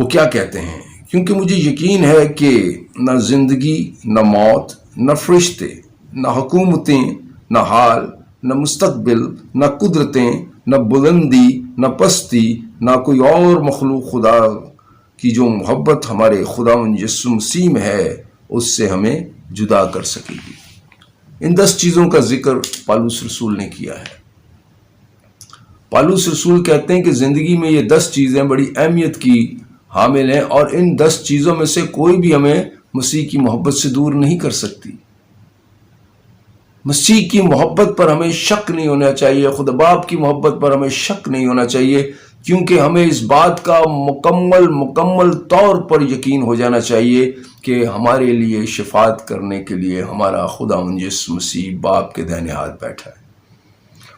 وہ کیا کہتے ہیں؟ کیونکہ مجھے یقین ہے کہ نہ زندگی، نہ موت، نہ فرشتے، نہ حکومتیں، نہ حال، نہ مستقبل، نہ قدرتیں، نہ بلندی، نہ پستی، نہ کوئی اور مخلوق خدا کی جو محبت ہمارے خداوند یسوع مسیح میں ہے اس سے ہمیں جدا کر سکے گی۔ ان 10 چیزوں کا ذکر پالوس رسول نے کیا ہے۔ پالوس رسول کہتے ہیں کہ زندگی میں یہ 10 چیزیں بڑی اہمیت کی حامل ہیں، اور ان 10 چیزوں میں سے کوئی بھی ہمیں مسیح کی محبت سے دور نہیں کر سکتی۔ مسیح کی محبت پر ہمیں شک نہیں ہونا چاہیے، خدا باپ کی محبت پر ہمیں شک نہیں ہونا چاہیے، کیونکہ ہمیں اس بات کا مکمل طور پر یقین ہو جانا چاہیے کہ ہمارے لیے شفاعت کرنے کے لیے ہمارا خداوند یسوع مسیح باپ کے دائیں ہاتھ بیٹھا ہے۔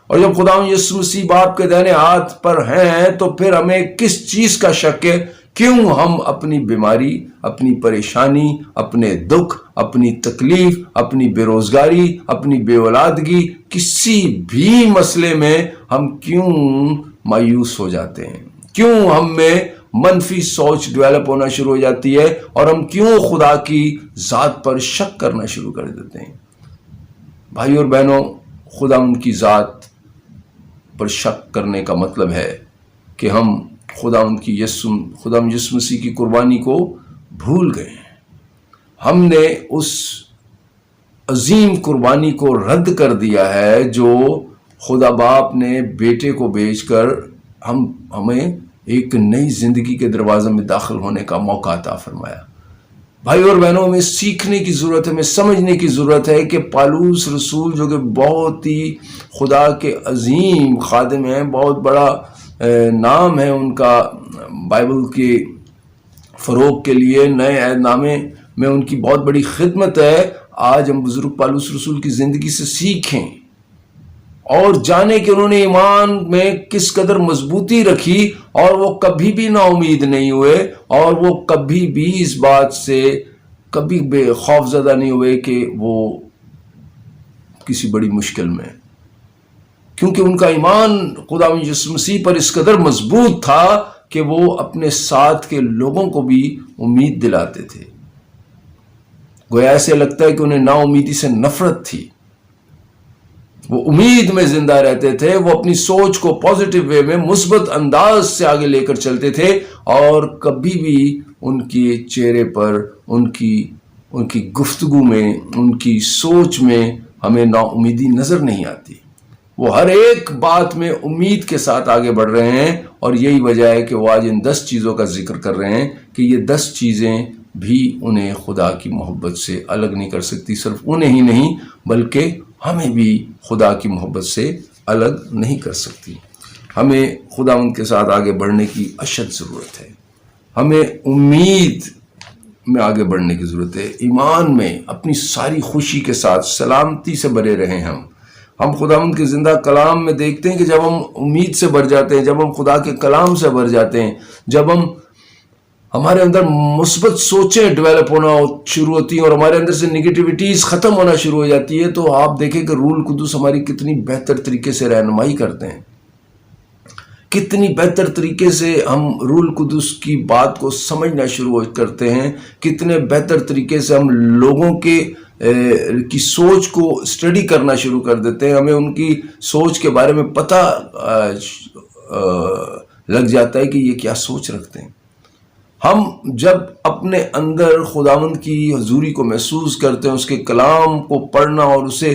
اور جب خداوند یسوع مسیح باپ کے دائیں ہاتھ پر ہیں تو پھر ہمیں کس چیز کا شک ہے؟ کیوں ہم اپنی بیماری، اپنی پریشانی، اپنے دکھ، اپنی تکلیف، اپنی بے روزگاری، اپنی بے اولادگی، کسی بھی مسئلے میں ہم کیوں مایوس ہو جاتے ہیں؟ کیوں ہم میں منفی سوچ ڈیولپ ہونا شروع ہو جاتی ہے، اور ہم کیوں خدا کی ذات پر شک کرنا شروع کر دیتے ہیں؟ بھائی اور بہنوں، خدا ان کی ذات پر شک کرنے کا مطلب ہے کہ ہم خدا یسوع مسیح کی قربانی کو بھول گئے ہیں۔ ہم نے اس عظیم قربانی کو رد کر دیا ہے جو خدا باپ نے بیٹے کو بھیج کر ہمیں ایک نئی زندگی کے دروازے میں داخل ہونے کا موقع عطا فرمایا۔ بھائی اور بہنوں، ہمیں سیکھنے کی ضرورت ہے، ہمیں سمجھنے کی ضرورت ہے کہ پالوس رسول جو کہ بہت ہی خدا کے عظیم خادم ہیں، بہت بڑا نام ہے ان کا بائبل کے فروغ کے لیے، نئے عہد نامے میں ان کی بہت بڑی خدمت ہے۔ آج ہم بزرگ پالوس رسول کی زندگی سے سیکھیں اور جانیں کہ انہوں نے ایمان میں کس قدر مضبوطی رکھی، اور وہ کبھی بھی نا امید نہیں ہوئے، اور وہ کبھی بھی اس بات سے کبھی بے خوف زدہ نہیں ہوئے کہ وہ کسی بڑی مشکل میں، کیونکہ ان کا ایمان خداوند یسوع مسیح پر اس قدر مضبوط تھا کہ وہ اپنے ساتھ کے لوگوں کو بھی امید دلاتے تھے۔ گویا ایسے لگتا ہے کہ انہیں نا امیدی سے نفرت تھی، وہ امید میں زندہ رہتے تھے، وہ اپنی سوچ کو پازیٹیو وے میں مثبت انداز سے آگے لے کر چلتے تھے، اور کبھی بھی ان کے چہرے پر، ان کی گفتگو میں، ان کی سوچ میں ہمیں نا امیدی نظر نہیں آتی۔ وہ ہر ایک بات میں امید کے ساتھ آگے بڑھ رہے ہیں، اور یہی وجہ ہے کہ وہ آج ان 10 چیزوں کا ذکر کر رہے ہیں کہ یہ 10 چیزیں بھی انہیں خدا کی محبت سے الگ نہیں کر سکتی۔ صرف انہیں ہی نہیں بلکہ ہمیں بھی خدا کی محبت سے الگ نہیں کر سکتی۔ ہمیں خدا ان کے ساتھ آگے بڑھنے کی اشد ضرورت ہے، ہمیں امید میں آگے بڑھنے کی ضرورت ہے، ایمان میں اپنی ساری خوشی کے ساتھ سلامتی سے بھرے رہیں۔ ہم خداوند کے زندہ کلام میں دیکھتے ہیں کہ جب ہم امید سے بھر جاتے ہیں، جب ہم خدا کے کلام سے بھر جاتے ہیں، جب ہمارے اندر مثبت سوچیں ڈیولپ ہونا شروع ہوتی ہیں اور ہمارے اندر سے نگیٹیوٹیز ختم ہونا شروع ہو جاتی ہے، تو آپ دیکھیں کہ روح القدس ہماری کتنی بہتر طریقے سے رہنمائی کرتے ہیں، کتنی بہتر طریقے سے ہم روح القدس کی بات کو سمجھنا شروع کرتے ہیں، کتنے بہتر طریقے سے ہم لوگوں کی سوچ کو اسٹڈی کرنا شروع کر دیتے ہیں، ہمیں ان کی سوچ کے بارے میں پتہ لگ جاتا ہے کہ یہ کیا سوچ رکھتے ہیں۔ ہم جب اپنے اندر خداوند کی حضوری کو محسوس کرتے ہیں، اس کے کلام کو پڑھنا اور اسے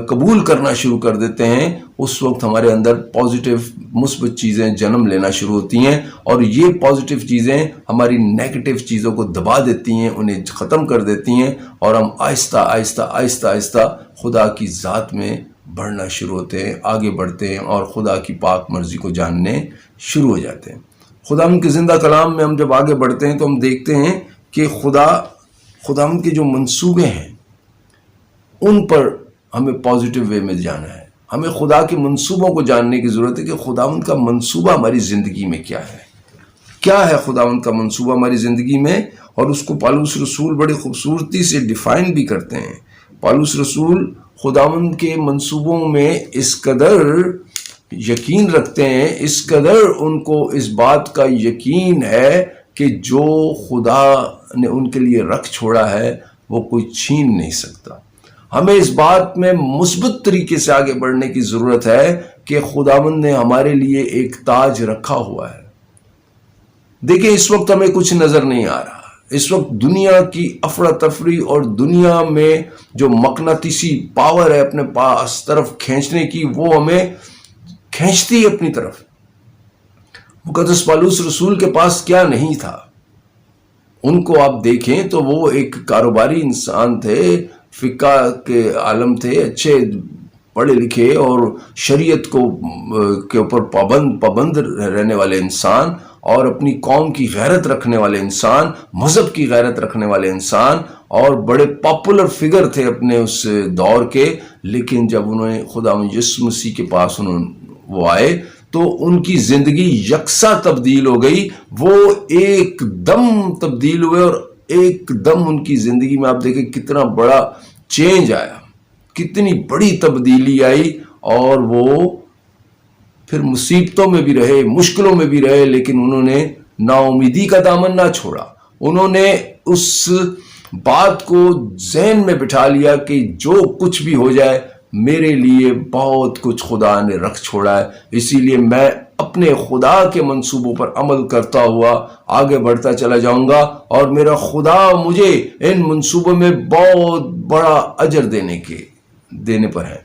قبول کرنا شروع کر دیتے ہیں، اس وقت ہمارے اندر پازیٹیو مثبت چیزیں جنم لینا شروع ہوتی ہیں، اور یہ پازیٹیو چیزیں ہماری نیگیٹو چیزوں کو دبا دیتی ہیں، انہیں ختم کر دیتی ہیں، اور ہم آہستہ آہستہ آہستہ آہستہ خدا کی ذات میں بڑھنا شروع ہوتے ہیں، آگے بڑھتے ہیں، اور خدا کی پاک مرضی کو جاننے شروع ہو جاتے ہیں۔ خدا ان کے زندہ کلام میں ہم جب آگے بڑھتے ہیں تو ہم دیکھتے ہیں کہ خدا ان کے جو منصوبے ہیں ان پر ہمیں پازیٹیو وے میں جانا ہے۔ ہمیں خدا کے منصوبوں کو جاننے کی ضرورت ہے کہ خداوند کا منصوبہ ہماری زندگی میں کیا ہے، کیا ہے خداوند کا منصوبہ ہماری زندگی میں، اور اس کو پالوس رسول بڑی خوبصورتی سے ڈیفائن بھی کرتے ہیں۔ پالوس رسول خداوند کے منصوبوں میں اس قدر یقین رکھتے ہیں، اس قدر ان کو اس بات کا یقین ہے کہ جو خدا نے ان کے لیے رکھ چھوڑا ہے وہ کوئی چھین نہیں سکتا۔ ہمیں اس بات میں مثبت طریقے سے آگے بڑھنے کی ضرورت ہے کہ خداوند نے ہمارے لیے ایک تاج رکھا ہوا ہے۔ دیکھیں اس وقت ہمیں کچھ نظر نہیں آ رہا، اس وقت دنیا کی افراتفری اور دنیا میں جو مقناطیسی پاور ہے اپنے پاس طرف کھینچنے کی، وہ ہمیں کھینچتی ہے اپنی طرف۔ مقدس پالوس رسول کے پاس کیا نہیں تھا؟ ان کو آپ دیکھیں تو وہ ایک کاروباری انسان تھے، فقہ کے عالم تھے، اچھے پڑھے لکھے اور شریعت کے اوپر پابند رہنے والے انسان، اور اپنی قوم کی غیرت رکھنے والے انسان، مذہب کی غیرت رکھنے والے انسان، اور بڑے پاپولر فگر تھے اپنے اس دور کے۔ لیکن جب انہوں نے خدا یسوع مسیح کے پاس وہ آئے تو ان کی زندگی یکساں تبدیل ہو گئی۔ وہ ایک دم تبدیل ہوئے، اور ایک دم ان کی زندگی میں آپ دیکھیں کتنا بڑا چینج آیا، کتنی بڑی تبدیلی آئی، اور وہ پھر مصیبتوں میں بھی رہے، مشکلوں میں بھی رہے، لیکن انہوں نے نا امیدی کا دامن نہ چھوڑا۔ انہوں نے اس بات کو ذہن میں بٹھا لیا کہ جو کچھ بھی ہو جائے میرے لیے بہت کچھ خدا نے رکھ چھوڑا ہے، اسی لیے میں اپنے خدا کے منصوبوں پر عمل کرتا ہوا آگے بڑھتا چلا جاؤں گا، اور میرا خدا مجھے ان منصوبوں میں بہت بڑا اجر دینے پر ہے۔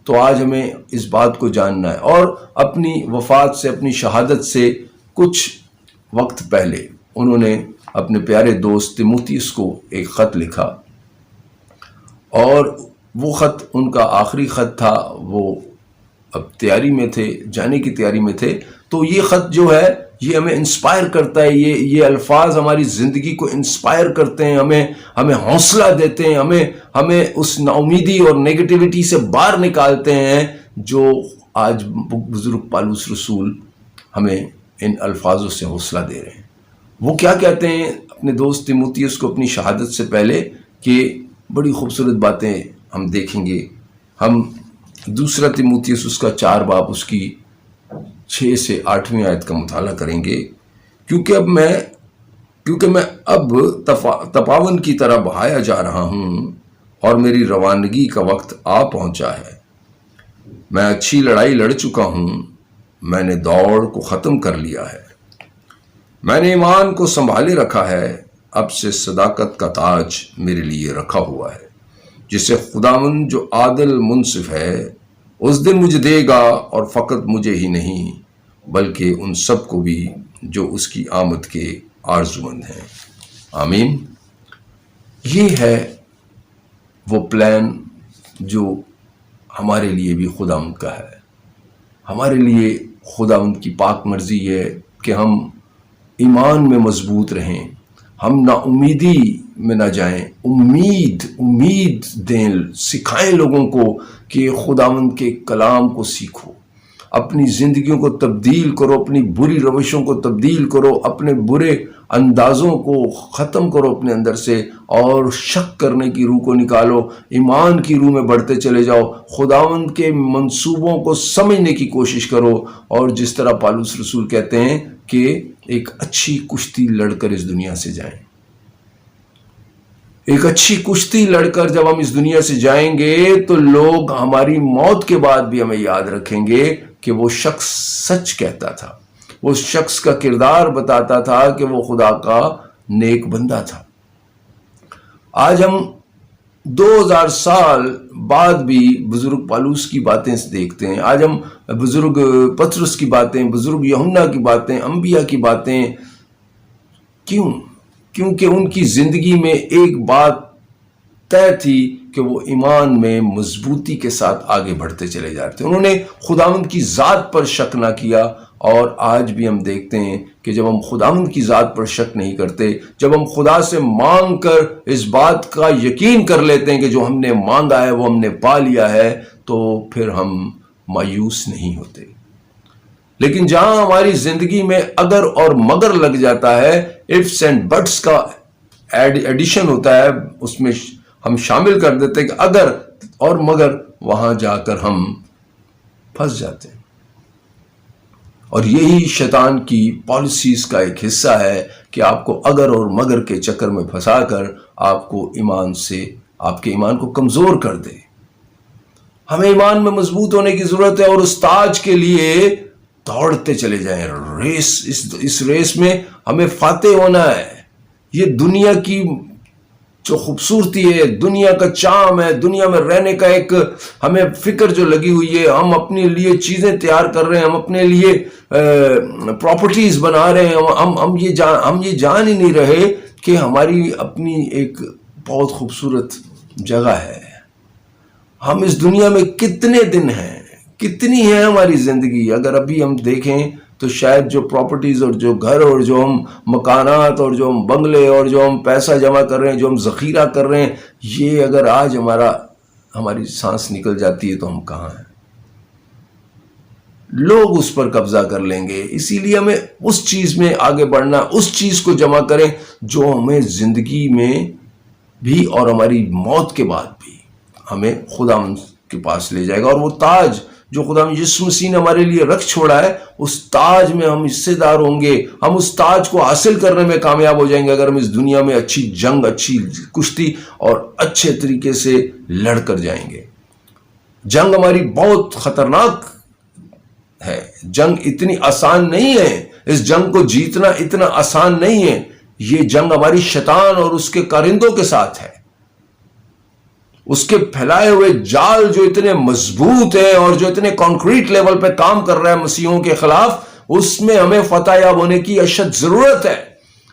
تو آج ہمیں اس بات کو جاننا ہے۔ اور اپنی وفات سے، اپنی شہادت سے کچھ وقت پہلے انہوں نے اپنے پیارے دوست تیموتھیوس کو ایک خط لکھا، اور وہ خط ان کا آخری خط تھا۔ وہ اب تیاری میں تھے، جانے کی تیاری میں تھے۔ تو یہ خط جو ہے یہ ہمیں انسپائر کرتا ہے، یہ الفاظ ہماری زندگی کو انسپائر کرتے ہیں، ہمیں حوصلہ دیتے ہیں، ہمیں اس نا امیدی اور نیگیٹیوٹی سے باہر نکالتے ہیں جو آج بزرگ پالوس رسول ہمیں ان الفاظوں سے حوصلہ دے رہے ہیں۔ وہ کیا کہتے ہیں اپنے دوست تیموتھیوس کو اپنی شہادت سے پہلے، کہ بڑی خوبصورت باتیں ہم دیکھیں گے۔ ہم دوسرا تیموتھیوس اس کا 4 باب اس کی 6 سے 8ویں آیت کا مطالعہ کریں گے۔ کیونکہ میں اب تپاون کی طرح بہایا جا رہا ہوں، اور میری روانگی کا وقت آ پہنچا ہے۔ میں اچھی لڑائی لڑ چکا ہوں، میں نے دوڑ کو ختم کر لیا ہے، میں نے ایمان کو سنبھالے رکھا ہے۔ اب سے صداقت کا تاج میرے لیے رکھا ہوا ہے، جسے خداوند جو عادل منصف ہے اس دن مجھے دے گا، اور فقط مجھے ہی نہیں بلکہ ان سب کو بھی جو اس کی آمد کے آرزومند ہیں۔ آمین۔ یہ ہے وہ پلان جو ہمارے لیے بھی خداوند کا ہے۔ ہمارے لیے خداوند کی پاک مرضی ہے کہ ہم ایمان میں مضبوط رہیں، ہم نا امیدی میں نہ جائیں، امید دیں، سکھائیں لوگوں کو کہ خداوند کے کلام کو سیکھو، اپنی زندگیوں کو تبدیل کرو، اپنی بری روشوں کو تبدیل کرو، اپنے برے اندازوں کو ختم کرو اپنے اندر سے، اور شک کرنے کی روح کو نکالو، ایمان کی روح میں بڑھتے چلے جاؤ، خداوند کے منصوبوں کو سمجھنے کی کوشش کرو، اور جس طرح پالوس رسول کہتے ہیں کہ ایک اچھی کشتی لڑ کر اس دنیا سے جائیں۔ ایک اچھی کشتی لڑ کر جب ہم اس دنیا سے جائیں گے تو لوگ ہماری موت کے بعد بھی ہمیں یاد رکھیں گے کہ وہ شخص سچ کہتا تھا، وہ شخص کا کردار بتاتا تھا کہ وہ خدا کا نیک بندہ تھا۔ آج ہم 2000 سال بعد بھی بزرگ پالوس کی باتیں دیکھتے ہیں، آج ہم بزرگ پطرس کی باتیں، بزرگ یوحنا کی باتیں، انبیاء کی باتیں، کیونکہ ان کی زندگی میں ایک بات طے تھی کہ وہ ایمان میں مضبوطی کے ساتھ آگے بڑھتے چلے جاتے تھے۔ انہوں نے خداوند کی ذات پر شک نہ کیا، اور آج بھی ہم دیکھتے ہیں کہ جب ہم خداوند کی ذات پر شک نہیں کرتے، جب ہم خدا سے مانگ کر اس بات کا یقین کر لیتے ہیں کہ جو ہم نے مانگا ہے وہ ہم نے پا لیا ہے، تو پھر ہم مایوس نہیں ہوتے۔ لیکن جہاں ہماری زندگی میں اگر اور مگر لگ جاتا ہے، ifs and buts کا ایڈیشن ہوتا ہے، اس میں ہم شامل کر دیتے ہیں کہ اگر اور مگر، وہاں جا کر ہم پھنس جاتے ہیں۔ اور یہی شیطان کی پالیسیز کا ایک حصہ ہے کہ آپ کو اگر اور مگر کے چکر میں پھنسا کر آپ کو آپ کے ایمان کو کمزور کر دے۔ ہمیں ایمان میں مضبوط ہونے کی ضرورت ہے، اور اس تاج کے لیے دوڑتے چلے جائیں۔ اس ریس میں ہمیں فاتح ہونا ہے۔ یہ دنیا کی جو خوبصورتی ہے، دنیا کا چام ہے، دنیا میں رہنے کا ایک ہمیں فکر جو لگی ہوئی ہے، ہم اپنے لیے چیزیں تیار کر رہے ہیں، ہم اپنے لیے پراپرٹیز بنا رہے ہیں، ہم یہ جان ہی نہیں رہے کہ ہماری اپنی ایک بہت خوبصورت جگہ ہے۔ ہم اس دنیا میں کتنے دن ہیں، کتنی ہے ہماری زندگی؟ اگر ابھی ہم دیکھیں تو شاید جو پراپرٹیز اور جو گھر اور جو ہم مکانات اور جو ہم بنگلے اور جو ہم پیسہ جمع کر رہے ہیں، جو ہم ذخیرہ کر رہے ہیں، یہ اگر آج ہماری سانس نکل جاتی ہے تو ہم کہاں ہیں؟ لوگ اس پر قبضہ کر لیں گے۔ اسی لیے ہمیں اس چیز میں آگے بڑھنا، اس چیز کو جمع کریں جو ہمیں زندگی میں بھی اور ہماری موت کے بعد بھی ہمیں خداوند کے پاس لے جائے گا۔ اور وہ تاج جو خداوند یسوع مسیح نے ہمارے لیے رکھ چھوڑا ہے، اس تاج میں ہم حصے دار ہوں گے۔ ہم اس تاج کو حاصل کرنے میں کامیاب ہو جائیں گے اگر ہم اس دنیا میں اچھی جنگ، اچھی کشتی اور اچھے طریقے سے لڑ کر جائیں گے۔ جنگ ہماری بہت خطرناک ہے، جنگ اتنی آسان نہیں ہے، اس جنگ کو جیتنا اتنا آسان نہیں ہے۔ یہ جنگ ہماری شیطان اور اس کے کارندوں کے ساتھ ہے، اس کے پھیلائے ہوئے جال جو اتنے مضبوط ہیں اور جو اتنے کانکریٹ لیول پہ کام کر رہا ہے مسیحوں کے خلاف، اس میں ہمیں فتح یاب ہونے کی اشد ضرورت ہے۔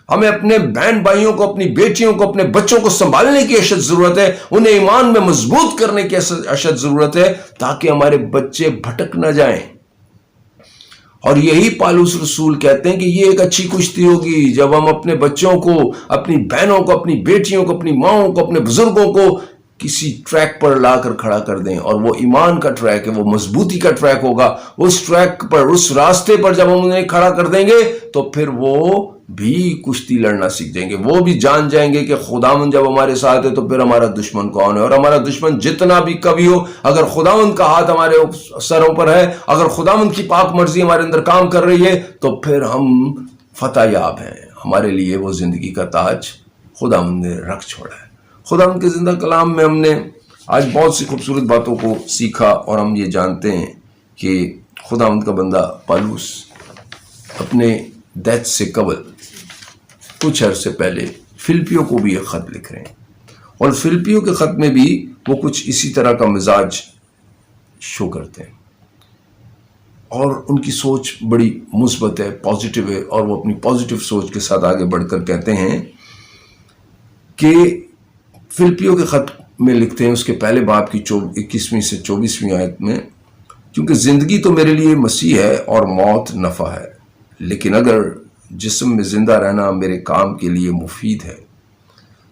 ہمیں اپنے بہن بھائیوں کو، اپنی بیٹیوں کو، اپنے بچوں کو سنبھالنے کی اشد ضرورت ہے، انہیں ایمان میں مضبوط کرنے کی اشد ضرورت ہے تاکہ ہمارے بچے بھٹک نہ جائیں۔ اور یہی پالوس رسول کہتے ہیں کہ یہ ایک اچھی کشتی ہوگی جب ہم اپنے بچوں کو، اپنی بہنوں کو، اپنی بیٹیوں کو، اپنی ماؤں کو، اپنے بزرگوں کو کسی ٹریک پر لا کر کھڑا کر دیں، اور وہ ایمان کا ٹریک ہے، وہ مضبوطی کا ٹریک ہوگا۔ اس ٹریک پر، اس راستے پر جب ہم انہیں کھڑا کر دیں گے تو پھر وہ بھی کشتی لڑنا سیکھ جائیں گے، وہ بھی جان جائیں گے کہ خداوند جب ہمارے ساتھ ہے تو پھر ہمارا دشمن کون ہے۔ اور ہمارا دشمن جتنا بھی قوی ہو، اگر خداوند کا ہاتھ ہمارے سروں پر ہے، اگر خداوند کی پاک مرضی ہمارے اندر کام کر رہی ہے تو پھر ہم فتح یاب ہیں۔ ہمارے لیے وہ زندگی کا تاج خداوند نے رکھ چھوڑا ہے۔ خداوند کے زندہ کلام میں ہم نے آج بہت سی خوبصورت باتوں کو سیکھا، اور ہم یہ جانتے ہیں کہ خداوند کا بندہ پالوس اپنے ڈیتھ سے قبل کچھ عرصے پہلے فلپیوں کو بھی ایک خط لکھ رہے ہیں، اور فلپیوں کے خط میں بھی وہ کچھ اسی طرح کا مزاج شو کرتے ہیں، اور ان کی سوچ بڑی مثبت ہے، پازیٹیو ہے، اور وہ اپنی پازیٹیو سوچ کے ساتھ آگے بڑھ کر کہتے ہیں کہ فلپیوں کے خط میں لکھتے ہیں اس کے پہلے باب کی 21ویں سے 24ویں آیت میں، کیونکہ زندگی تو میرے لیے مسیح ہے اور موت نفع ہے، لیکن اگر جسم میں زندہ رہنا میرے کام کے لیے مفید ہے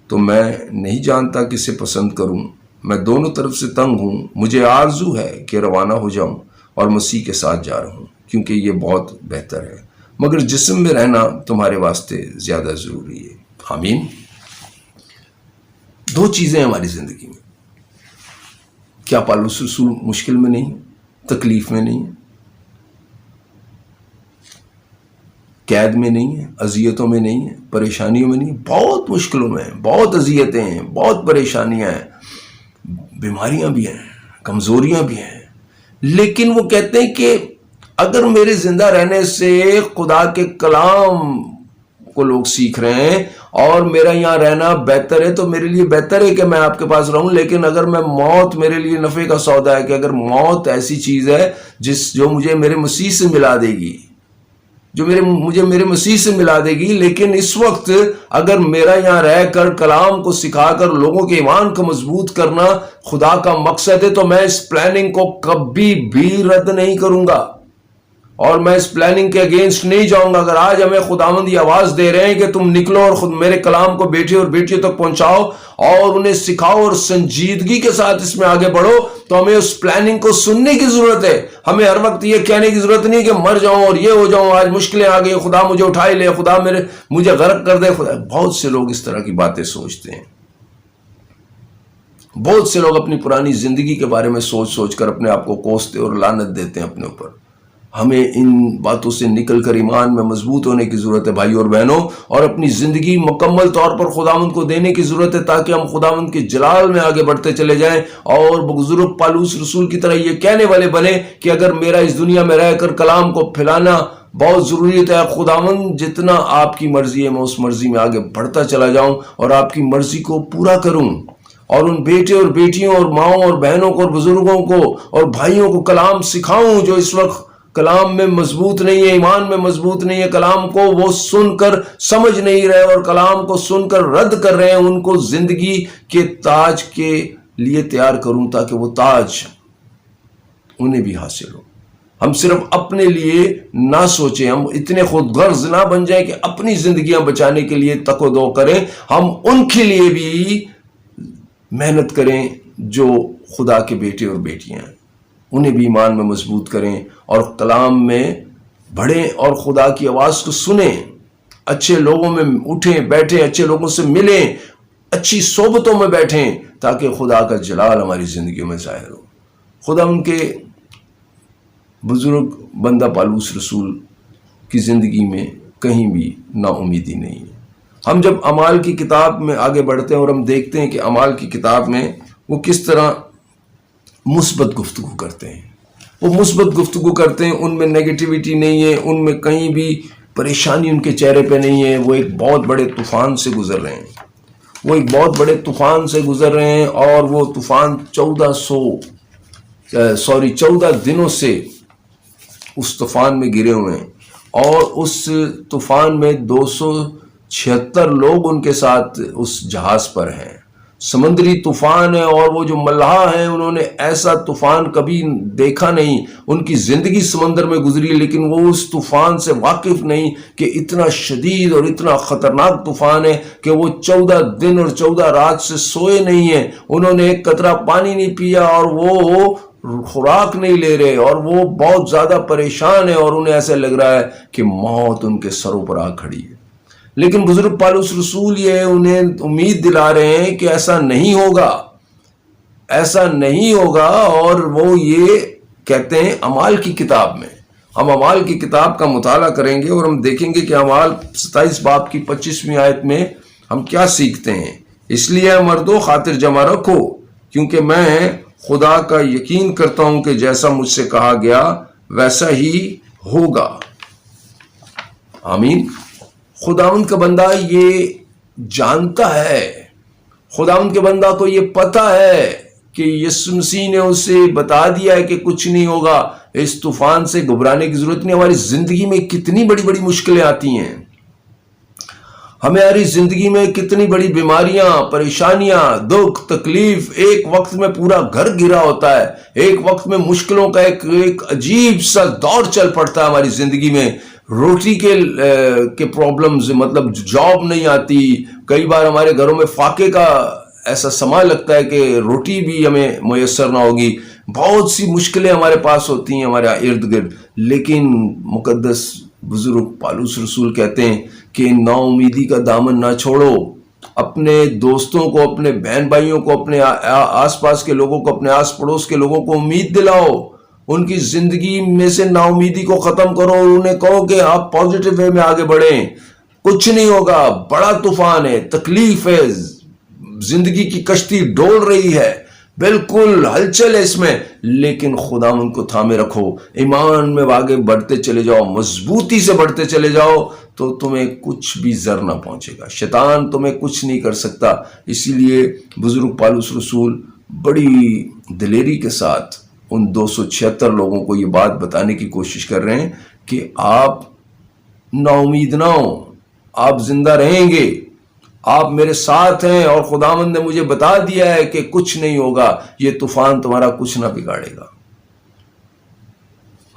تو میں نہیں جانتا کسے پسند کروں۔ میں دونوں طرف سے تنگ ہوں، مجھے آرزو ہے کہ روانہ ہو جاؤں اور مسیح کے ساتھ جا رہا ہوں، کیونکہ یہ بہت بہتر ہے، مگر جسم میں رہنا تمہارے واسطے زیادہ ضروری ہے۔ آمین۔ دو چیزیں ہماری زندگی میں، کیا پالوس رسول مشکل میں نہیں ہے، تکلیف میں نہیں ہے، قید میں نہیں ہے، اذیتوں میں نہیں ہے، پریشانیوں میں نہیں ہے؟ بہت مشکلوں میں ہیں، بہت اذیتیں ہیں، بہت پریشانیاں ہیں، بیماریاں بھی ہیں، کمزوریاں بھی ہیں، لیکن وہ کہتے ہیں کہ اگر میرے زندہ رہنے سے خدا کے کلام کو لوگ سیکھ رہے ہیں اور میرا یہاں رہنا بہتر ہے تو میرے لیے بہتر ہے کہ میں آپ کے پاس رہوں، لیکن اگر میں موت میرے لیے نفع کا سودا ہے، کہ اگر موت ایسی چیز ہے جو مجھے میرے مسیح سے ملا دے گی، جو مجھے میرے مسیح سے ملا دے گی، لیکن اس وقت اگر میرا یہاں رہ کر کلام کو سکھا کر لوگوں کے ایمان کو مضبوط کرنا خدا کا مقصد ہے تو میں اس پلاننگ کو کبھی بھی رد نہیں کروں گا، اور میں اس پلاننگ کے اگینسٹ نہیں جاؤں گا۔ اگر آج ہمیں خداوند یہ آواز دے رہے ہیں کہ تم نکلو اور خود میرے کلام کو بیٹے اور بیٹیوں تک پہنچاؤ اور انہیں سکھاؤ اور سنجیدگی کے ساتھ اس میں آگے بڑھو، تو ہمیں اس پلاننگ کو سننے کی ضرورت ہے۔ ہمیں ہر وقت یہ کہنے کی ضرورت نہیں کہ مر جاؤں اور یہ ہو جاؤں، آج مشکلیں آ گئی، خدا مجھے اٹھائے لے، خدا مجھے غرق کر دے۔ بہت سے لوگ اس طرح کی باتیں سوچتے ہیں، بہت سے لوگ اپنی پرانی زندگی کے بارے میں سوچ کر اپنے آپ کو کوستے اور لعنت دیتے ہیں اپنے اوپر، ہمیں ان باتوں سے نکل کر ایمان میں مضبوط ہونے کی ضرورت ہے بھائی اور بہنوں، اور اپنی زندگی مکمل طور پر خداوند کو دینے کی ضرورت ہے، تاکہ ہم خداوند کے جلال میں آگے بڑھتے چلے جائیں، اور بزرگ پالوس رسول کی طرح یہ کہنے والے بنے کہ اگر میرا اس دنیا میں رہ کر کلام کو پھیلانا بہت ضروری ہے، خداوند جتنا آپ کی مرضی ہے میں اس مرضی میں آگے بڑھتا چلا جاؤں اور آپ کی مرضی کو پورا کروں، اور ان بیٹے اور بیٹیوں اور ماؤں اور بہنوں کو اور بزرگوں کو اور بھائیوں کو کلام سکھاؤں جو اس وقت کلام میں مضبوط نہیں ہے، ایمان میں مضبوط نہیں ہے، کلام کو وہ سن کر سمجھ نہیں رہے اور کلام کو سن کر رد کر رہے ہیں، ان کو زندگی کے تاج کے لیے تیار کروں تاکہ وہ تاج انہیں بھی حاصل ہو۔ ہم صرف اپنے لیے نہ سوچیں، ہم اتنے خود غرض نہ بن جائیں کہ اپنی زندگیاں بچانے کے لیے تک و دو کریں، ہم ان کے لیے بھی محنت کریں جو خدا کے بیٹے اور بیٹیاں ہیں، انہیں بھی ایمان میں مضبوط کریں اور کلام میں بڑھیں اور خدا کی آواز کو سنیں، اچھے لوگوں میں اٹھیں بیٹھیں، اچھے لوگوں سے ملیں، اچھی صحبتوں میں بیٹھیں تاکہ خدا کا جلال ہماری زندگیوں میں ظاہر ہو۔ خدا ان کے بزرگ بندہ پالوس رسول کی زندگی میں کہیں بھی نا امیدی نہیں ہے۔ ہم جب اعمال کی کتاب میں آگے بڑھتے ہیں اور ہم دیکھتے ہیں کہ اعمال کی کتاب میں وہ کس طرح مثبت گفتگو کرتے ہیں، وہ مثبت گفتگو کرتے ہیں، ان میں نیگیٹیوٹی نہیں ہے، ان میں کہیں بھی پریشانی ان کے چہرے پہ نہیں ہے۔ وہ ایک بہت بڑے طوفان سے گزر رہے ہیں، وہ ایک بہت بڑے طوفان سے گزر رہے ہیں، اور وہ طوفان 14 دنوں سے اس طوفان میں گرے ہوئے ہیں، اور اس طوفان میں 276 لوگ ان کے ساتھ اس جہاز پر ہیں۔ سمندری طوفان ہے، اور وہ جو ملاح ہیں انہوں نے ایسا طوفان کبھی دیکھا نہیں، ان کی زندگی سمندر میں گزری، لیکن وہ اس طوفان سے واقف نہیں کہ اتنا شدید اور اتنا خطرناک طوفان ہے کہ وہ 14 دن اور 14 رات سے سوئے نہیں ہیں، انہوں نے ایک قطرہ پانی نہیں پیا، اور وہ خوراک نہیں لے رہے، اور وہ بہت زیادہ پریشان ہے، اور انہیں ایسے لگ رہا ہے کہ موت ان کے سروں پر آ کھڑی ہے۔ لیکن بزرگ پالوس رسول یہ انہیں امید دلا رہے ہیں کہ ایسا نہیں ہوگا، ایسا نہیں ہوگا، اور وہ یہ کہتے ہیں اعمال کی کتاب میں، ہم اعمال کی کتاب کا مطالعہ کریں گے اور ہم دیکھیں گے کہ اعمال 27 باب کی 25ویں آیت میں ہم کیا سیکھتے ہیں۔ اس لیے مردوں خاطر جمع رکھو، کیونکہ میں خدا کا یقین کرتا ہوں کہ جیسا مجھ سے کہا گیا ویسا ہی ہوگا۔ آمین۔ خداوند کا بندہ یہ جانتا ہے، خداوند کے بندہ کو یہ پتہ ہے کہ یسوع مسیح نے اسے بتا دیا ہے کہ کچھ نہیں ہوگا، اس طوفان سے گھبرانے کی ضرورت نہیں۔ ہماری زندگی میں کتنی بڑی بڑی مشکلیں آتی ہیں، ہماری زندگی میں کتنی بڑی بیماریاں، پریشانیاں، دکھ، تکلیف، ایک وقت میں پورا گھر گرا ہوتا ہے، ایک وقت میں مشکلوں کا ایک عجیب سا دور چل پڑتا ہے ہماری زندگی میں، روٹی کے پرابلمز، مطلب جاب نہیں آتی، کئی بار ہمارے گھروں میں فاقے کا ایسا سما لگتا ہے کہ روٹی بھی ہمیں میسر نہ ہوگی، بہت سی مشکلیں ہمارے پاس ہوتی ہیں ہمارے ارد گرد، لیکن مقدس بزرگ پالوس رسول کہتے ہیں کہ نا امیدی کا دامن نہ چھوڑو، اپنے دوستوں کو، اپنے بہن بھائیوں کو، اپنے آس پاس کے لوگوں کو، اپنے آس پڑوس کے لوگوں کو امید دلاؤ، ان کی زندگی میں سے نا امیدی کو ختم کرو، اور انہیں کہو کہ آپ پازیٹیو وے میں آگے بڑھیں، کچھ نہیں ہوگا، بڑا طوفان ہے، تکلیف ہے، زندگی کی کشتی ڈول رہی ہے، بالکل ہلچل ہے اس میں، لیکن خدا ان کو تھامے رکھو، ایمان میں آگے بڑھتے چلے جاؤ، مضبوطی سے بڑھتے چلے جاؤ، تو تمہیں کچھ بھی زر نہ پہنچے گا، شیطان تمہیں کچھ نہیں کر سکتا۔ اسی لیے بزرگ پالوس رسول بڑی دلیری کے ساتھ ان 276 لوگوں کو یہ بات بتانے کی کوشش کر رہے ہیں کہ آپ نا امید نہ ہو، آپ زندہ رہیں گے، آپ میرے ساتھ ہیں، اور خداوند نے مجھے بتا دیا ہے کہ کچھ نہیں ہوگا، یہ طوفان تمہارا کچھ نہ بگاڑے گا۔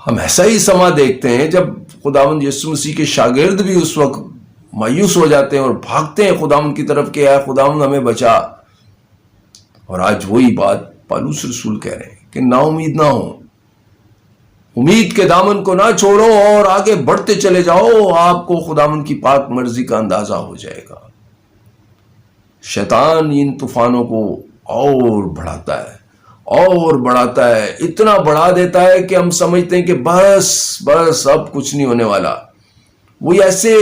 ہم ایسا ہی سما دیکھتے ہیں جب خداوند یسوع مسیح کے شاگرد بھی اس وقت مایوس ہو جاتے ہیں اور بھاگتے ہیں خداوند کی طرف کہ اے خداوند ہمیں بچا، اور آج وہی بات پالوس رسول کہہ رہے ہیں کہ نا امید نہ ہو، امید کے دامن کو نہ چھوڑو اور آگے بڑھتے چلے جاؤ، آپ کو خداوند کی پاک مرضی کا اندازہ ہو جائے گا۔ شیطان ان طوفانوں کو اور بڑھاتا ہے اور بڑھاتا ہے، اتنا بڑھا دیتا ہے کہ ہم سمجھتے ہیں کہ بس اب کچھ نہیں ہونے والا۔ وہ ایسے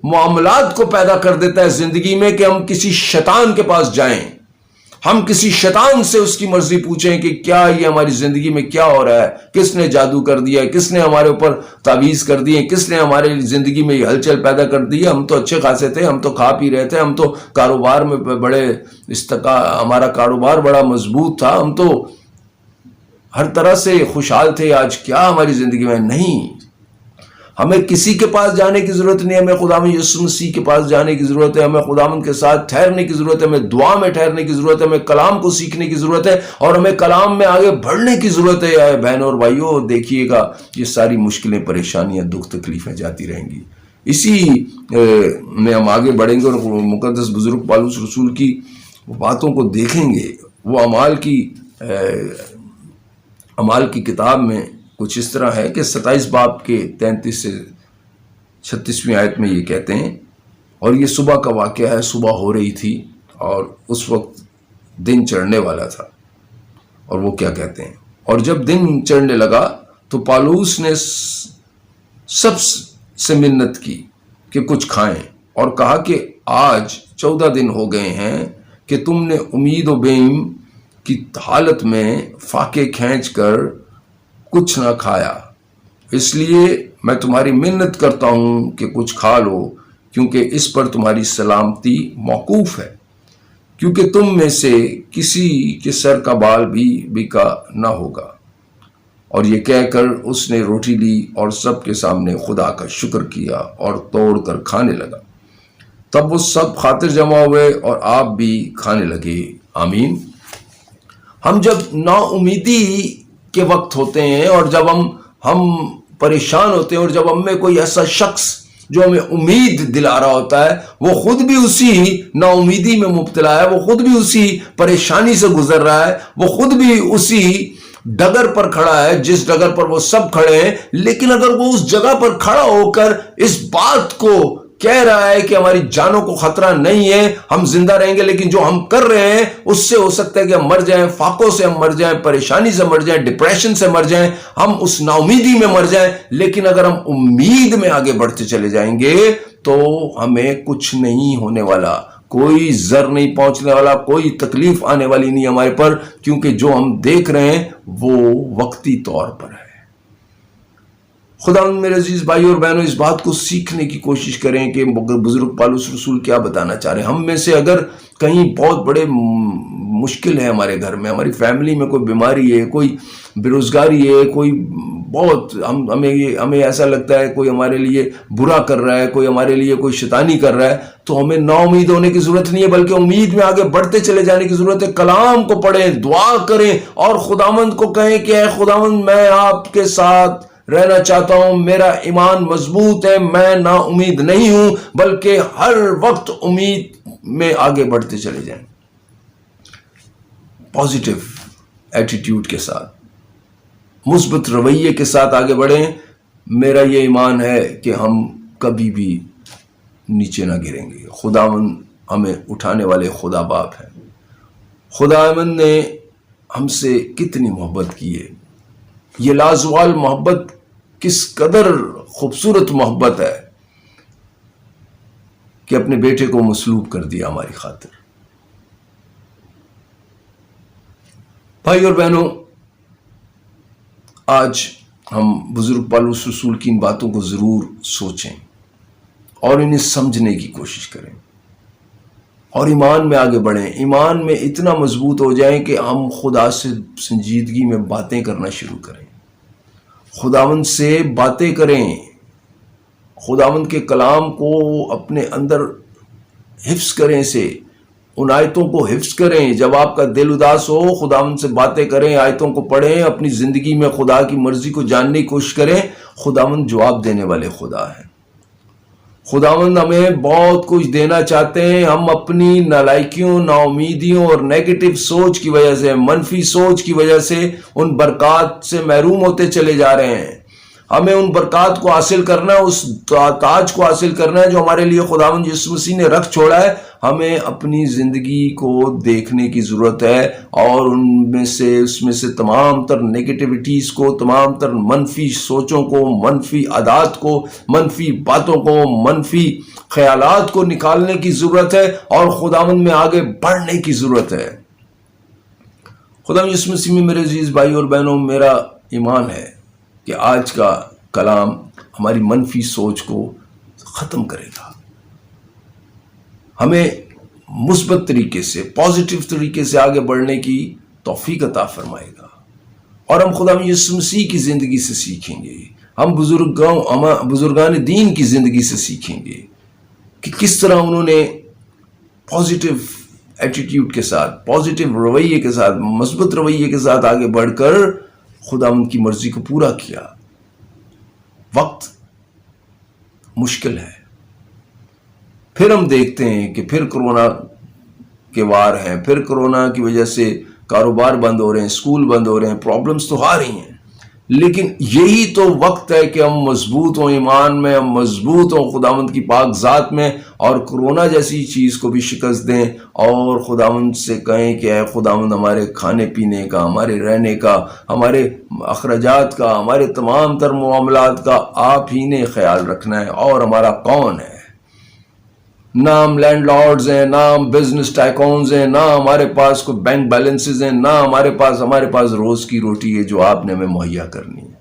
معاملات کو پیدا کر دیتا ہے زندگی میں کہ ہم کسی شیطان کے پاس جائیں، ہم کسی شیطان سے اس کی مرضی پوچھیں کہ کیا یہ ہماری زندگی میں کیا ہو رہا ہے، کس نے جادو کر دیا ہے، کس نے ہمارے اوپر تعویذ کر دی ہے، کس نے ہمارے زندگی میں یہ ہلچل پیدا کر دی ہے۔ ہم تو اچھے خاصے تھے، ہم تو کھا پی رہے تھے، ہم تو کاروبار میں بڑے ہمارا کاروبار بڑا مضبوط تھا، ہم تو ہر طرح سے خوشحال تھے، آج کیا ہماری زندگی میں؟ نہیں، ہمیں کسی کے پاس جانے کی ضرورت نہیں، ہمیں خداوند یسوع مسیح کے پاس جانے کی ضرورت ہے، ہمیں خداوند کے ساتھ ٹھہرنے کی ضرورت ہے، ہمیں دعا میں ٹھہرنے کی ضرورت ہے، ہمیں کلام کو سیکھنے کی ضرورت ہے، اور ہمیں کلام میں آگے بڑھنے کی ضرورت ہے۔ اے بہنوں اور بھائیوں، دیکھیے گا یہ ساری مشکلیں، پریشانیاں، دکھ تکلیفیں جاتی رہیں گی، اسی میں ہم آگے بڑھیں گے اور مقدس بزرگ پالوس رسول کی باتوں کو دیکھیں گے۔ وہ اعمال کی کتاب میں کچھ اس طرح ہے کہ 27 باب کے 33 سے 36ویں آیت میں یہ کہتے ہیں، اور یہ صبح کا واقعہ ہے، صبح ہو رہی تھی اور اس وقت دن چڑھنے والا تھا، اور وہ کیا کہتے ہیں، اور جب دن چڑھنے لگا تو پالوس نے سب سے منت کی کہ کچھ کھائیں، اور کہا کہ آج 14 دن ہو گئے ہیں کہ تم نے امید و بیم کی حالت میں فاقے کھینچ کر کچھ نہ کھایا، اس لیے میں تمہاری منت کرتا ہوں کہ کچھ کھا لو، کیونکہ اس پر تمہاری سلامتی موقوف ہے، کیونکہ تم میں سے کسی کے سر کا بال بھی بیکا نہ ہوگا۔ اور یہ کہہ کر اس نے روٹی لی اور سب کے سامنے خدا کا شکر کیا اور توڑ کر کھانے لگا۔ تب وہ سب خاطر جمع ہوئے اور آپ بھی کھانے لگے۔ آمین۔ ہم جب نا امیدی کے وقت ہوتے ہیں، اور جب ہم پریشان ہوتے ہیں، اور جب ہم میں کوئی ایسا شخص جو ہمیں امید دلا رہا ہوتا ہے، وہ خود بھی اسی نا امیدی میں مبتلا ہے، وہ خود بھی اسی پریشانی سے گزر رہا ہے، وہ خود بھی اسی ڈگر پر کھڑا ہے جس ڈگر پر وہ سب کھڑے ہیں، لیکن اگر وہ اس جگہ پر کھڑا ہو کر اس بات کو کہہ رہا ہے کہ ہماری جانوں کو خطرہ نہیں ہے، ہم زندہ رہیں گے، لیکن جو ہم کر رہے ہیں اس سے ہو سکتا ہے کہ ہم مر جائیں، فاقوں سے ہم مر جائیں، پریشانی سے مر جائیں، ڈپریشن سے مر جائیں، ہم اس نا امیدی میں مر جائیں، لیکن اگر ہم امید میں آگے بڑھتے چلے جائیں گے تو ہمیں کچھ نہیں ہونے والا، کوئی ضر نہیں پہنچنے والا، کوئی تکلیف آنے والی نہیں ہمارے پر، کیونکہ جو ہم دیکھ رہے ہیں وہ وقتی طور پر ہے۔ خداوند میرے عزیز بھائیوں اور بہنوں، اس بات کو سیکھنے کی کوشش کریں کہ بزرگ پالوس رسول کیا بتانا چاہ رہے ہیں۔ ہم میں سے اگر کہیں بہت بڑے مشکل ہے ہمارے گھر میں، ہماری فیملی میں کوئی بیماری ہے، کوئی بے روزگاری ہے، کوئی بہت ہمیں ایسا لگتا ہے کوئی ہمارے لیے برا کر رہا ہے، کوئی ہمارے لیے کوئی شیطانی کر رہا ہے، تو ہمیں نا امید ہونے کی ضرورت نہیں ہے، بلکہ امید میں آگے بڑھتے چلے جانے کی ضرورت ہے۔ کلام کو پڑھیں، دعا کریں اور خداوند کو کہیں کہ اے خداوند، میں آپ کے ساتھ رہنا چاہتا ہوں، میرا ایمان مضبوط ہے، میں نا امید نہیں ہوں، بلکہ ہر وقت امید میں آگے بڑھتے چلے جائیں، پازیٹیو ایٹیٹیوڈ کے ساتھ، مثبت رویے کے ساتھ آگے بڑھیں۔ میرا یہ ایمان ہے کہ ہم کبھی بھی نیچے نہ گریں گے۔ خداوند ہمیں اٹھانے والے خدا باپ ہے۔ خداوند نے ہم سے کتنی محبت کی ہے، یہ لازوال محبت کس قدر خوبصورت محبت ہے کہ اپنے بیٹے کو مصلوب کر دیا ہماری خاطر۔ بھائی اور بہنوں، آج ہم بزرگ پالوس رسول کی ان باتوں کو ضرور سوچیں اور انہیں سمجھنے کی کوشش کریں، اور ایمان میں آگے بڑھیں، ایمان میں اتنا مضبوط ہو جائیں کہ ہم خدا سے سنجیدگی میں باتیں کرنا شروع کریں، خداوند سے باتیں کریں، خداوند کے کلام کو اپنے اندر حفظ کریں، سے ان آیتوں کو حفظ کریں۔ جب آپ کا دل اداس ہو، خداوند سے باتیں کریں، آیتوں کو پڑھیں، اپنی زندگی میں خدا کی مرضی کو جاننے کی کوشش کریں۔ خداوند جواب دینے والے خدا ہیں۔ خداوند ہمیں بہت کچھ دینا چاہتے ہیں، ہم اپنی نالائکیوں، نا امیدیوں اور نیگیٹو سوچ کی وجہ سے، منفی سوچ کی وجہ سے ان برکات سے محروم ہوتے چلے جا رہے ہیں۔ ہمیں ان برکات کو حاصل کرنا ہے، اس تاج کو حاصل کرنا ہے جو ہمارے لیے خداوند یسوع مسیح نے رکھ چھوڑا ہے. ہمیں اپنی زندگی کو دیکھنے کی ضرورت ہے اور اس میں سے تمام تر نیگیٹیوٹیز کو، تمام تر منفی سوچوں کو، منفی عادات کو، منفی باتوں کو، منفی خیالات کو نکالنے کی ضرورت ہے اور خداوند میں آگے بڑھنے کی ضرورت ہے. خداوند یسوع مسیح میں میرے عزیز بھائی اور بہنوں، میرا ایمان ہے کہ آج کا کلام ہماری منفی سوچ کو ختم کرے گا، ہمیں مثبت طریقے سے، پازیٹیو طریقے سے آگے بڑھنے کی توفیق عطا فرمائے گا، اور ہم خداوند یسوع مسیح کی زندگی سے سیکھیں گے، ہم بزرگان دین کی زندگی سے سیکھیں گے کہ کس طرح انہوں نے پازیٹیو ایٹیٹیوڈ کے ساتھ، پازیٹیو رویے کے ساتھ، مثبت رویے کے ساتھ آگے بڑھ کر خداوند کی مرضی کو پورا کیا. وقت مشکل ہے، پھر ہم دیکھتے ہیں کہ پھر کرونا کے وار ہیں، پھر کرونا کی وجہ سے کاروبار بند ہو رہے ہیں، اسکول بند ہو رہے ہیں، پرابلمز تو آ رہی ہیں، لیکن یہی تو وقت ہے کہ ہم مضبوط ہوں ایمان میں، ہم مضبوط ہوں خداوند کی پاک ذات میں، اور کرونا جیسی چیز کو بھی شکست دیں اور خداوند سے کہیں کہ اے خداوند، ہمارے کھانے پینے کا، ہمارے رہنے کا، ہمارے اخراجات کا، ہمارے تمام تر معاملات کا آپ ہی نے خیال رکھنا ہے، اور ہمارا کون ہے؟ نہ ہم لینڈ لارڈز ہیں، نہ ہم بزنس ٹائکونز ہیں، نہ ہمارے پاس کوئی بینک بیلنسز ہیں، نہ ہمارے پاس روز کی روٹی ہے جو آپ نے ہمیں مہیا کرنی ہے.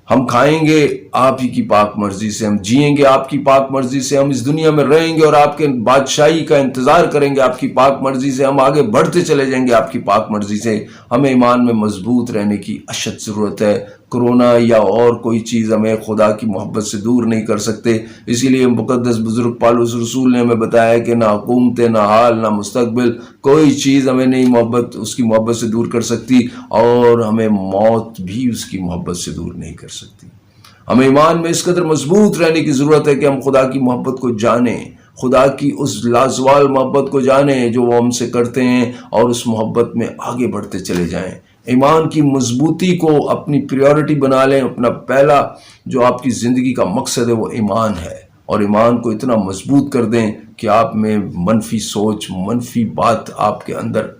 ہم کھائیں گے آپ ہی کی پاک مرضی سے، ہم جئیں گے آپ کی پاک مرضی سے، ہم اس دنیا میں رہیں گے اور آپ کے بادشاہی کا انتظار کریں گے آپ کی پاک مرضی سے، ہم آگے بڑھتے چلے جائیں گے آپ کی پاک مرضی سے. ہمیں ایمان میں مضبوط رہنے کی اشد ضرورت ہے. کرونا یا اور کوئی چیز ہمیں خدا کی محبت سے دور نہیں کر سکتے. اسی لیے مقدس بزرگ پالوس رسول نے ہمیں بتایا کہ نہ حکومتیں، نہ حال، نہ مستقبل، کوئی چیز ہمیں نہیں اس کی محبت سے دور کر سکتی، اور ہمیں موت بھی اس کی محبت سے دور نہیں کر سکتی. ہمیں ایمان میں اس قدر مضبوط رہنے کی ضرورت ہے کہ ہم خدا کی محبت کو جانیں، خدا کی اس لازوال محبت کو جانیں جو وہ ہم سے کرتے ہیں، اور اس محبت میں آگے بڑھتے چلے جائیں. ایمان کی مضبوطی کو اپنی پریورٹی بنا لیں. اپنا پہلا جو آپ کی زندگی کا مقصد ہے وہ ایمان ہے، اور ایمان کو اتنا مضبوط کر دیں کہ آپ میں منفی سوچ، منفی بات آپ کے اندر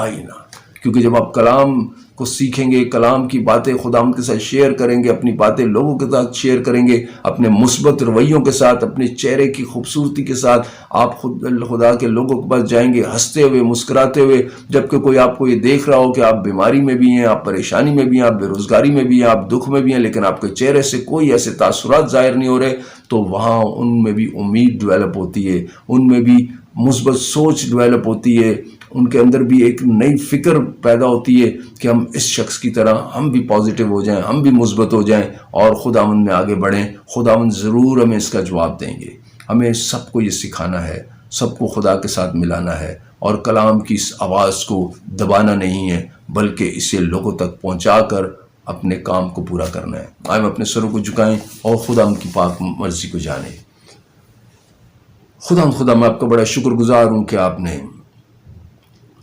آئی نہ. کیونکہ جب آپ کلام کو سیکھیں گے، کلام کی باتیں خداوند کے ساتھ شیئر کریں گے، اپنی باتیں لوگوں کے ساتھ شیئر کریں گے، اپنے مثبت رویوں کے ساتھ، اپنے چہرے کی خوبصورتی کے ساتھ آپ خدا کے لوگوں کے پاس جائیں گے، ہنستے ہوئے، مسکراتے ہوئے. جبکہ کوئی آپ کو یہ دیکھ رہا ہو کہ آپ بیماری میں بھی ہیں، آپ پریشانی میں بھی ہیں، آپ بے روزگاری میں بھی ہیں، آپ دکھ میں بھی ہیں، لیکن آپ کے چہرے سے کوئی ایسے تاثرات ظاہر نہیں ہو رہے، تو وہاں ان میں بھی امید ڈیولپ ہوتی ہے، ان میں بھی مثبت سوچ ڈیولپ ہوتی ہے، ان کے اندر بھی ایک نئی فکر پیدا ہوتی ہے کہ ہم اس شخص کی طرح ہم بھی پازیٹیو ہو جائیں، ہم بھی مثبت ہو جائیں اور خداوند میں آگے بڑھیں. خداوند ضرور ہمیں اس کا جواب دیں گے. ہمیں سب کو یہ سکھانا ہے، سب کو خدا کے ساتھ ملانا ہے، اور کلام کی اس آواز کو دبانا نہیں ہے، بلکہ اسے لوگوں تک پہنچا کر اپنے کام کو پورا کرنا ہے. آئیں اپنے سروں کو جھکائیں اور خدا کی پاک مرضی کو جانیں. خدا میں آپ کا بڑا شکر گزار ہوں کہ آپ نے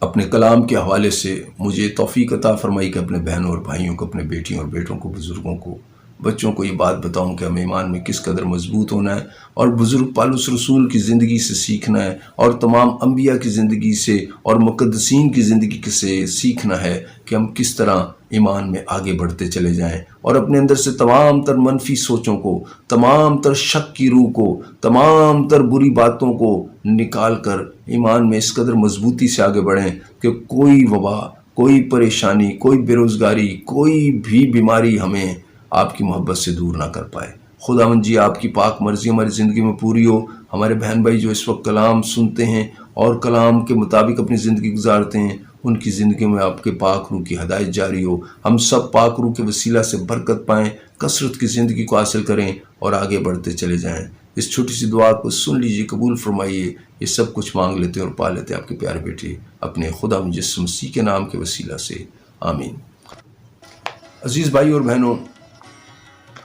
اپنے کلام کے حوالے سے مجھے توفیق عطا فرمائی کہ اپنے بہنوں اور بھائیوں کو، اپنے بیٹیوں اور بیٹوں کو، بزرگوں کو، بچوں کو یہ بات بتاؤں کہ ہمیں ایمان میں کس قدر مضبوط ہونا ہے، اور بزرگ پالوس رسول کی زندگی سے سیکھنا ہے، اور تمام انبیاء کی زندگی سے اور مقدسین کی زندگی سے سیکھنا ہے کہ ہم کس طرح ایمان میں آگے بڑھتے چلے جائیں، اور اپنے اندر سے تمام تر منفی سوچوں کو، تمام تر شک کی روح کو، تمام تر بری باتوں کو نکال کر ایمان میں اس قدر مضبوطی سے آگے بڑھیں کہ کوئی وبا، کوئی پریشانی، کوئی بے روزگاری، کوئی بھی بیماری ہمیں آپ کی محبت سے دور نہ کر پائے. خداوند جی، آپ کی پاک مرضی ہماری زندگی میں پوری ہو. ہمارے بہن بھائی جو اس وقت کلام سنتے ہیں اور کلام کے مطابق اپنی زندگی گزارتے ہیں، ان کی زندگی میں آپ کے پاک روح کی ہدایت جاری ہو. ہم سب پاک روح کے وسیلہ سے برکت پائیں، کثرت کی زندگی کو حاصل کریں اور آگے بڑھتے چلے جائیں. اس چھوٹی سی دعا کو سن لیجیے، قبول فرمائیے. یہ سب کچھ مانگ لیتے اور پا لیتے آپ کے پیارے بیٹے اپنے خدا یسوع مسیح کے نام کے وسیلہ سے، آمین. عزیز بھائی اور بہنوں،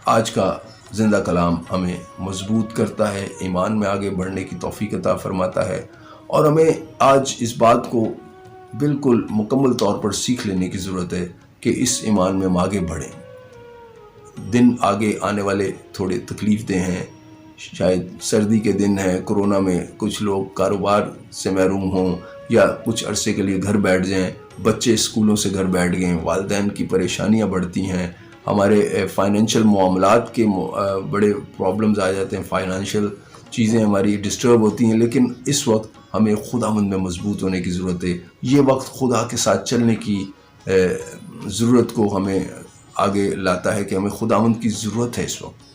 آج کا زندہ کلام ہمیں مضبوط کرتا ہے، ایمان میں آگے بڑھنے کی توفیق عطا فرماتا ہے، اور ہمیں آج اس بات کو بالکل مکمل طور پر سیکھ لینے کی ضرورت ہے کہ اس ایمان میں ہم آگے بڑھیں. دن آگے آنے والے تھوڑے تکلیف دہ ہیں، شاید سردی کے دن ہیں، کرونا میں کچھ لوگ کاروبار سے محروم ہوں یا کچھ عرصے کے لیے گھر بیٹھ جائیں، بچے اسکولوں سے گھر بیٹھ گئے، والدین کی پریشانیاں بڑھتی ہیں، ہمارے فائنینشیل معاملات کے بڑے پرابلمز آ جاتے ہیں، فائنینشیل چیزیں ہماری ڈسٹرب ہوتی ہیں، لیکن اس وقت ہمیں خداوند میں مضبوط ہونے کی ضرورت ہے۔ یہ وقت خدا کے ساتھ چلنے کی ضرورت کو ہمیں آگے لاتا ہے کہ ہمیں خداوند کی ضرورت ہے۔ اس وقت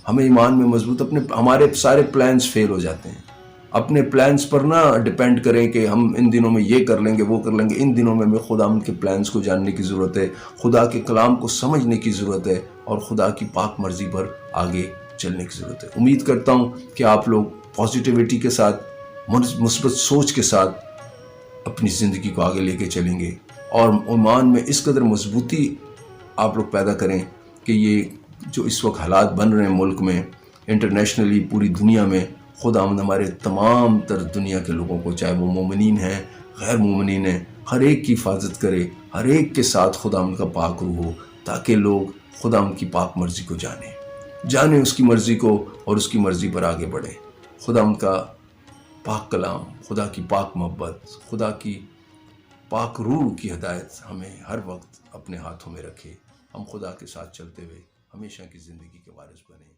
ہمیں ایمان میں مضبوط، ہمارے سارے پلانز فیل ہو جاتے ہیں۔ اپنے پلانز پر نہ ڈیپینڈ کریں کہ ہم ان دنوں میں یہ کر لیں گے وہ کر لیں گے، ان دنوں میں ہمیں خداوند کے پلانز کو جاننے کی ضرورت ہے، خدا کے کلام کو سمجھنے کی ضرورت ہے اور خدا کی پاک مرضی پر آگے چلنے کی ضرورت ہے۔ امید کرتا ہوں کہ آپ لوگ پازیٹیوٹی کے ساتھ، مثبت سوچ کے ساتھ اپنی زندگی کو آگے لے کے چلیں گے اور ایمان میں اس قدر مضبوطی آپ لوگ پیدا کریں کہ یہ جو اس وقت حالات بن رہے ہیں ملک میں، انٹرنیشنلی، پوری دنیا میں، خداوند ہمارے تمام تر دنیا کے لوگوں کو، چاہے وہ مومنین ہیں غیر مومنین ہیں، ہر ایک کی حفاظت کرے، ہر ایک کے ساتھ خداوند کا پاک روح ہو، تاکہ لوگ خداوند کی پاک مرضی کو جانیں اس کی مرضی کو اور اس کی مرضی پر آگے بڑھیں۔ خداوند کا پاک کلام، خدا کی پاک محبت، خدا کی پاک روح کی ہدایت ہمیں ہر وقت اپنے ہاتھوں میں رکھے، ہم خدا کے ساتھ چلتے ہوئے ہمیشہ کی زندگی کے وارث بنیں۔